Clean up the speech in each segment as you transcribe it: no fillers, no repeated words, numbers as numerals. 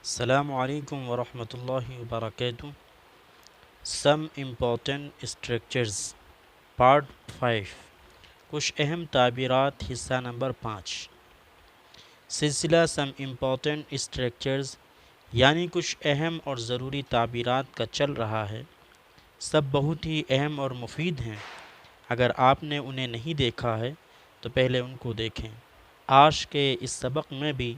السلام علیکم ورحمۃ اللہ وبرکاتہ۔ سم امپورٹنٹ اسٹرکچرز پارٹ 5، کچھ اہم تعبیرات، حصہ نمبر 5۔ سلسلہ سم امپورٹنٹ اسٹرکچرز یعنی کچھ اہم اور ضروری تعبیرات کا چل رہا ہے۔ سب بہت ہی اہم اور مفید ہیں۔ اگر آپ نے انہیں نہیں دیکھا ہے تو پہلے ان کو دیکھیں۔ آج کے اس سبق میں بھی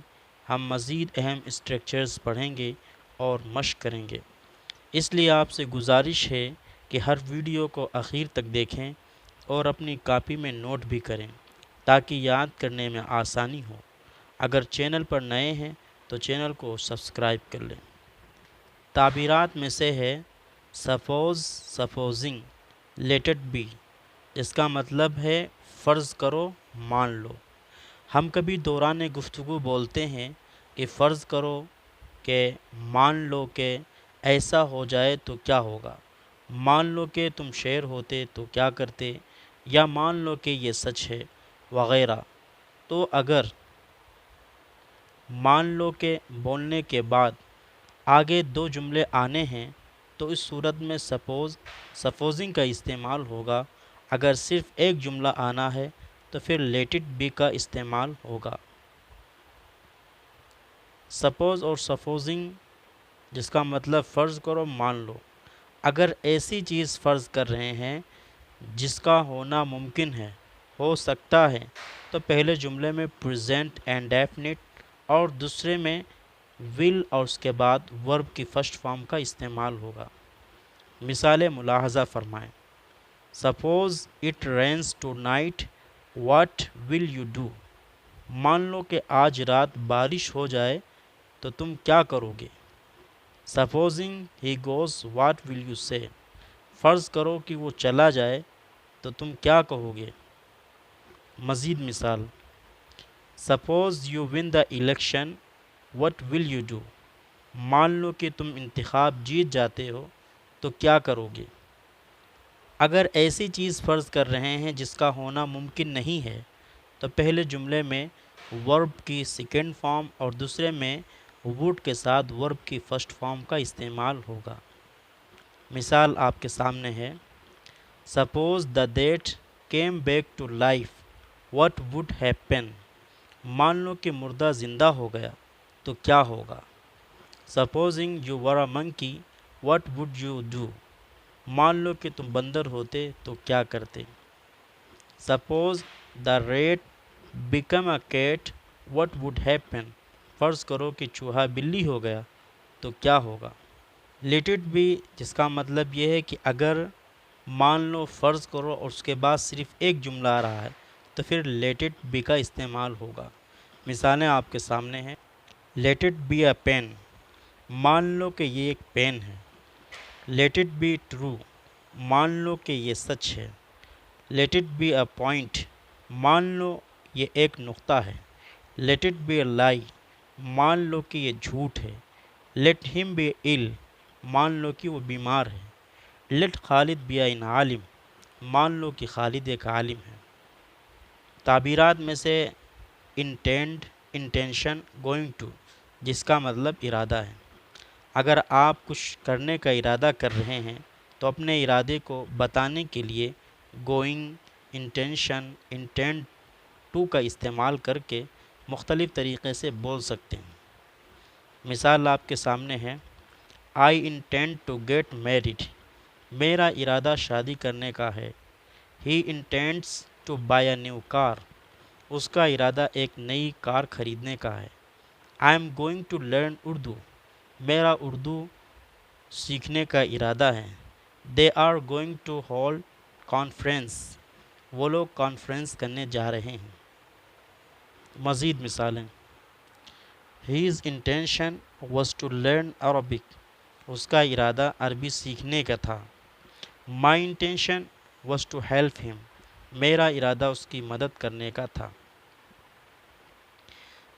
ہم مزید اہم اسٹرکچرز پڑھیں گے اور مشق کریں گے، اس لیے آپ سے گزارش ہے کہ ہر ویڈیو کو آخر تک دیکھیں اور اپنی کاپی میں نوٹ بھی کریں تاکہ یاد کرنے میں آسانی ہو۔ اگر چینل پر نئے ہیں تو چینل کو سبسکرائب کر لیں۔ تعبیرات میں سے ہے suppose, supposing, let it be, اس کا مطلب ہے فرض کرو، مان لو۔ ہم کبھی دوران گفتگو بولتے ہیں کہ فرض کرو کہ، مان لو کہ ایسا ہو جائے تو کیا ہوگا، مان لو کہ تم شیر ہوتے تو کیا کرتے، یا مان لو کہ یہ سچ ہے، وغیرہ۔ تو اگر مان لو کہ بولنے کے بعد آگے دو جملے آنے ہیں تو اس صورت میں سپوزنگ کا استعمال ہوگا۔ اگر صرف ایک جملہ آنا ہے تو پھر لیٹ اٹ بی کا استعمال ہوگا۔ سپوز اور سپوزنگ جس کا مطلب فرض کرو، مان لو۔ اگر ایسی چیز فرض کر رہے ہیں جس کا ہونا ممکن ہے، ہو سکتا ہے، تو پہلے جملے میں پریزنٹ انڈیفینٹ اور دوسرے میں ول اور اس کے بعد ورب کی فرسٹ فارم کا استعمال ہوگا۔ مثالیں ملاحظہ فرمائیں۔ Suppose it rains tonight, what will you do? مان لو کہ آج رات بارش ہو جائے تو تم کیا کرو گے؟ Supposing he goes, what will you سے؟ فرض کرو کہ وہ چلا جائے تو تم کیا کہو گے؟ مزید مثال، suppose you one the election, what will you do? مان لو کہ تم انتخاب جیت جاتے ہو تو کیا کرو گے؟ اگر ایسی چیز فرض کر رہے ہیں جس کا ہونا ممکن نہیں ہے تو پہلے جملے میں ورب کی سیکنڈ فارم اور دوسرے میں ووڈ کے ساتھ ورب کی فرسٹ فارم کا استعمال ہوگا۔ مثال آپ کے سامنے ہے، suppose the dead came back to life, what would happen? مان لو کہ مردہ زندہ ہو گیا تو کیا ہوگا؟ Supposing you were a monkey, what would you do? مان لو کہ تم بندر ہوتے تو کیا کرتے؟ Suppose the rate become a cat, what would happen? فرض کرو کہ چوہا بلی ہو گیا تو کیا ہوگا؟ لیٹ اٹ بی جس کا مطلب یہ ہے کہ اگر مان لو فرض کرو اور اس کے بعد صرف ایک جملہ آ رہا ہے تو پھر لیٹ اٹ بی کا استعمال ہوگا۔ مثالیں آپ کے سامنے ہیں، let it be a pen, مان لو کہ یہ ایک پین ہے۔ لیٹ اٹ بی ٹرو، مان لو کہ یہ سچ ہے۔ Let it be a point, مان لو یہ ایک نقطہ ہے۔ لیٹ اٹ بی اے لائی، مان لو کہ یہ جھوٹ ہے۔ لیٹ ہم بی ill، مان لو کہ وہ بیمار ہے۔ لیٹ خالد بی این عالم، مان لو کہ خالد ایک عالم ہے۔ تعبیرات میں سے انٹینڈ، انٹینشن، گوئنگ ٹو جس کا مطلب ارادہ ہے۔ اگر آپ کچھ کرنے کا ارادہ کر رہے ہیں تو اپنے ارادے کو بتانے کے لیے گوئنگ، انٹینشن، انٹینڈ ٹو کا استعمال کر کے مختلف طریقے سے بول سکتے ہیں۔ مثال آپ کے سامنے ہے، I intend to get married, میرا ارادہ شادی کرنے کا ہے۔ He intends to buy a new car, اس کا ارادہ ایک نئی کار خریدنے کا ہے۔ I am going to learn Urdu, میرا اردو سیکھنے کا ارادہ ہے۔ They are going to hold conference, وہ لوگ کانفرنس کرنے جا رہے ہیں۔ مزید مثالیں، his intention was to learn Arabic, اس کا ارادہ عربی سیکھنے کا تھا۔ My intention was to help him, میرا ارادہ اس کی مدد کرنے کا تھا۔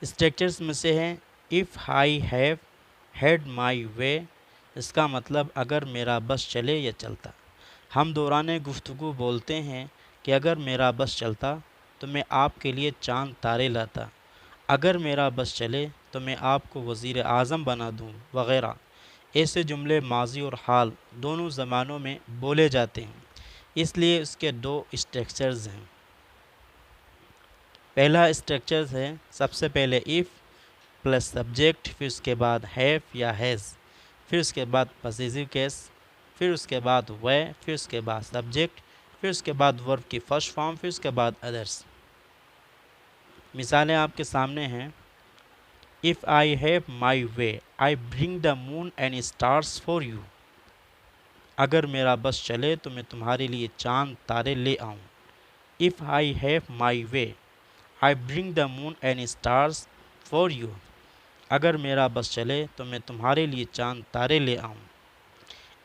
اسٹرکچرز میں سے ہے، if I have had my way, اس کا مطلب اگر میرا بس چلے یا چلتا۔ ہم دوران گفتگو بولتے ہیں کہ اگر میرا بس چلتا تو میں آپ کے لیے چاند تارے لاتا۔ اگر میرا بس چلے تو میں آپ کو وزیر اعظم بنا دوں وغیرہ۔ ایسے جملے ماضی اور حال دونوں زمانوں میں بولے جاتے ہیں، اس لیے اس کے دو اسٹرکچرز ہیں۔ پہلا اسٹرکچرز ہے سب سے پہلے ایف پلس سبجیکٹ، پھر اس کے بعد ہیو یا ہیز، پھر اس کے بعد پوزیسیو کیس، پھر اس کے بعد وے، پھر اس کے بعد سبجیکٹ، پھر اس کے بعد ورب کی فرسٹ فارم، پھر اس کے بعد ادرس۔ مثالیں آپ کے سامنے ہیں۔ If I have my way, I bring the moon and stars for you. اگر میرا بس چلے تو میں تمہارے لیے چاند تارے لے آؤں۔ If I have my way, I bring the moon and stars for you. اگر میرا بس چلے تو میں تمہارے لیے چاند تارے لے آؤں۔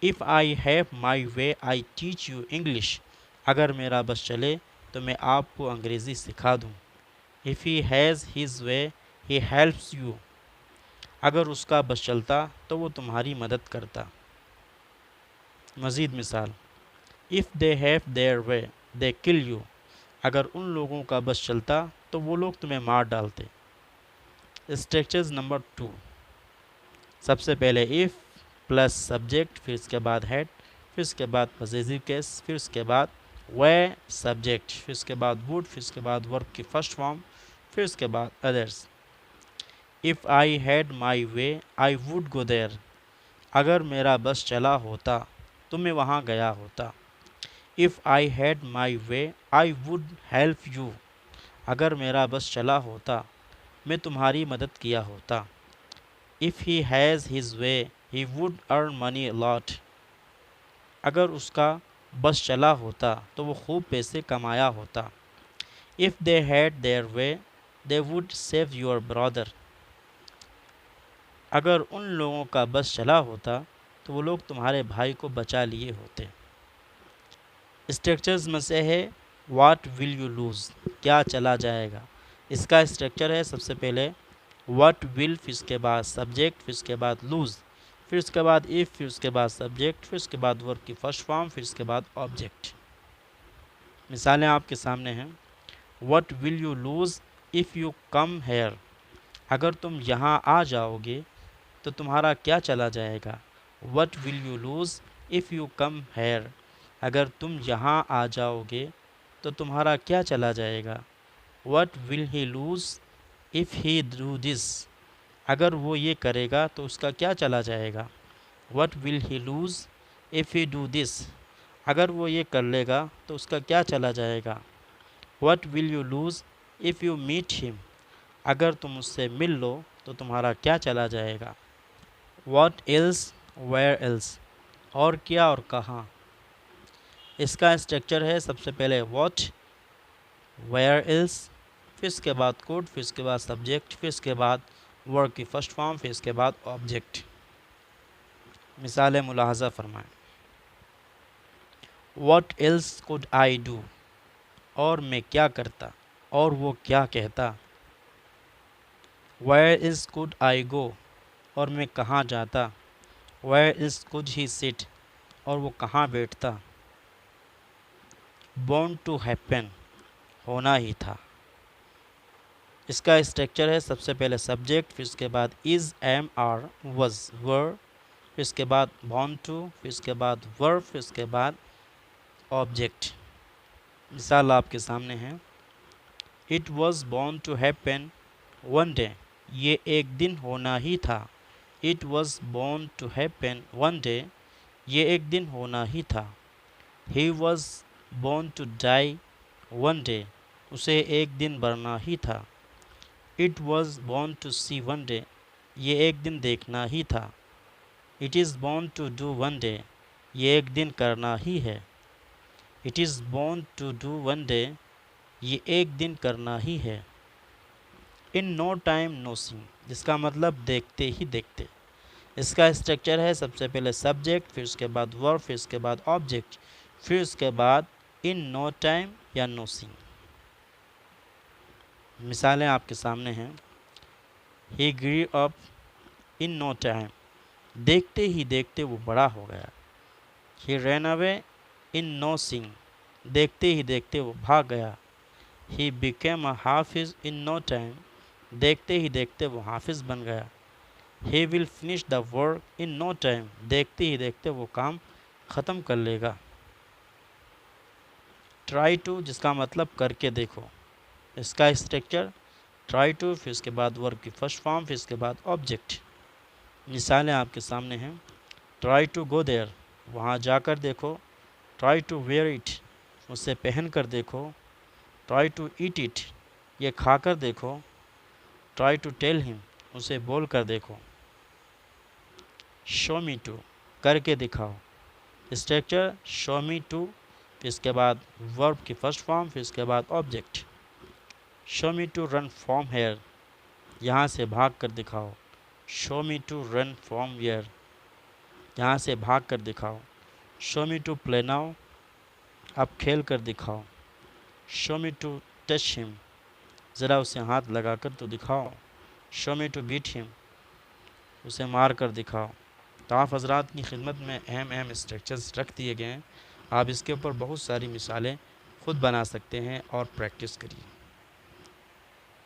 If I have my way, I teach you English. اگر میرا بس چلے تو میں آپ کو انگریزی سکھا دوں۔ If he has his way, he helps you. اگر اس کا بس چلتا تو وہ تمہاری مدد کرتا۔ مزید مثال، If they have their way, they kill you. اگر ان لوگوں کا بس چلتا تو وہ لوگ تمہیں مار ڈالتے۔ اسٹرکچرز نمبر 2، سب سے پہلے if پلس سبجیکٹ، پھر اس کے بعد ہیڈ، پھر اس کے بعد پوزیسیو کیس، پھر اس کے بعد وے سبجیکٹ، پھر اس کے بعد would، پھر اس کے بعد ورب کی فرسٹ فارم، پھر اس کے بعد ادرس۔ If I had my way, I would go there. اگر میرا بس چلا ہوتا تو میں وہاں گیا ہوتا۔ If I had my way, I would help you. اگر میرا بس چلا ہوتا میں تمہاری مدد کیا ہوتا۔ If he has his way, he would earn money a lot. اگر اس کا بس چلا ہوتا تو وہ خوب پیسے کمایا ہوتا۔ If they had their way, they would save your brother. اگر ان لوگوں کا بس چلا ہوتا تو وہ لوگ تمہارے بھائی کو بچا لیے ہوتے۔ اسٹرکچرز میں سے ہے واٹ ول یو لوز، کیا چلا جائے گا۔ اس کا اسٹرکچر ہے سب سے پہلے واٹ ول، پھر اس کے بعد سبجیکٹ، پھر اس کے بعد لوز، پھر اس کے بعد ایف، پھر اس کے بعد سبجیکٹ، پھر اس کے بعد ورب کی فرسٹ فارم، پھر اس کے بعد آبجیکٹ۔ مثالیں آپ کے سامنے ہیں۔ What will you lose if you come here, اگر تم یہاں آ جاؤ گے تو تمہارا کیا چلا جائے گا۔ What will you lose if you come here, اگر تم یہاں آ جاؤ گے تو تمہارا کیا چلا جائے گا۔ What will he lose if he do this, اگر وہ یہ کرے گا تو اس کا کیا چلا جائے گا۔ What will he lose if he do this, اگر وہ یہ کر لے گا تو اس کا کیا چلا جائے گا۔ What will you lose if you meet him, اگر تم اس سے مل لو تو تمہارا کیا چلا جائے گا۔ واٹ ایلس، ویئر ایلس، اور کیا اور کہاں۔ اس کا اسٹرکچر ہے سب سے پہلے واٹ، ویئر ایلس، پھر اس کے بعد کوڈ، پھر اس کے بعد سبجیکٹ، پھر اس کے بعد ورب کی فرسٹ فارم، پھر اس کے بعد آبجیکٹ۔ مثالیں ملاحظہ فرمائیں۔ What else could I do, اور میں کیا کرتا اور وہ کیا کہتا۔ Where else could I go, اور میں کہاں جاتا۔ ویئر ایلس کوڈ ہی سٹ، اور وہ کہاں بیٹھتا۔ بورن ٹو ہیپن، ہونا ہی تھا۔ اس کا اسٹرکچر ہے سب سے پہلے سبجیکٹ، پھر اس کے بعد از، ایم، آر، واز، ور، پھر اس کے بعد بورن ٹو، پھر اس کے بعد ور، پھر اس کے بعد آبجیکٹ۔ مثال آپ کے سامنے ہے۔ اٹ واز بورن ٹو ہیپن ون ڈے، یہ ایک دن ہونا ہی تھا۔ اٹ واز بورن ٹو ہیپن ون ڈے، یہ ایک دن ہونا ہی تھا۔ ہی واز بورن ٹو ڈائی ون ڈے، اسے ایک دن مرنا ہی تھا۔ اٹ واز بورن ٹو سی ون ڈے، یہ ایک دن دیکھنا ہی تھا۔ اٹ از بورن ٹو ڈو ون ڈے، یہ ایک دن کرنا ہی ہے۔ اٹ از بورن ٹو ڈو ون ڈے، یہ ایک دن کرنا ہی ہے۔ ان نو ٹائم نو سنگ، جس کا مطلب دیکھتے ہی دیکھتے۔ اس کا اسٹرکچر ہے سب سے پہلے سبجیکٹ، پھر اس کے بعد ورب، پھر اس کے بعد آبجیکٹ، پھر اس کے بعد ان نو ٹائم یا نو سنگ۔ مثالیں آپ کے سامنے ہیں۔ ہی گری اپ ان نو ٹائم، دیکھتے ہی دیکھتے وہ بڑا ہو گیا۔ ہی رین اوے ان نو سنگ، دیکھتے ہی دیکھتے وہ بھاگ گیا۔ ہی بیکیم اے حافظ ان نو ٹائم، دیکھتے ہی دیکھتے وہ حافظ بن گیا. He will finish the work in no time. دیکھتے ہی دیکھتے وہ کام ختم کر لے گا. ٹرائی ٹو جس کا مطلب کر کے دیکھو. اس کا اسٹرکچر ٹرائی ٹو، پھر اس کے بعد ورب کی فرسٹ فارم، پھر اس کے بعد آبجیکٹ. مثالیں آپ کے سامنے ہیں. ٹرائی ٹو گو دیئر، وہاں جا کر دیکھو. ٹرائی ٹو ویئر اٹ، اسے پہن کر دیکھو. ٹرائی ٹو ایٹ اٹ، یہ کھا کر دیکھو. ٹرائی ٹو ٹیل ہم، اسے بول کر دیکھو. شو می ٹو، کر کے دکھاؤ. اسٹرکچر شو می ٹو، پھر اس کے بعد ورب کی فرسٹ فارم، پھر اس کے بعد object. Show me to run from here, یہاں سے بھاگ کر دکھاؤ. Show me to run from where, یہاں سے بھاگ کر دکھاؤ. Show me to play now, اب کھیل کر دکھاؤ. شو می ٹو ٹچ ہم، ذرا اسے ہاتھ لگا کر تو دکھاؤ. شو می ٹو بیٹ ہم، اسے مار کر دکھاؤ. تو آپ حضرات کی خدمت میں اہم اسٹرکچرز رکھ دیے گئے ہیں. آپ اس کے اوپر بہت ساری مثالیں خود بنا سکتے ہیں اور پریکٹس کریے.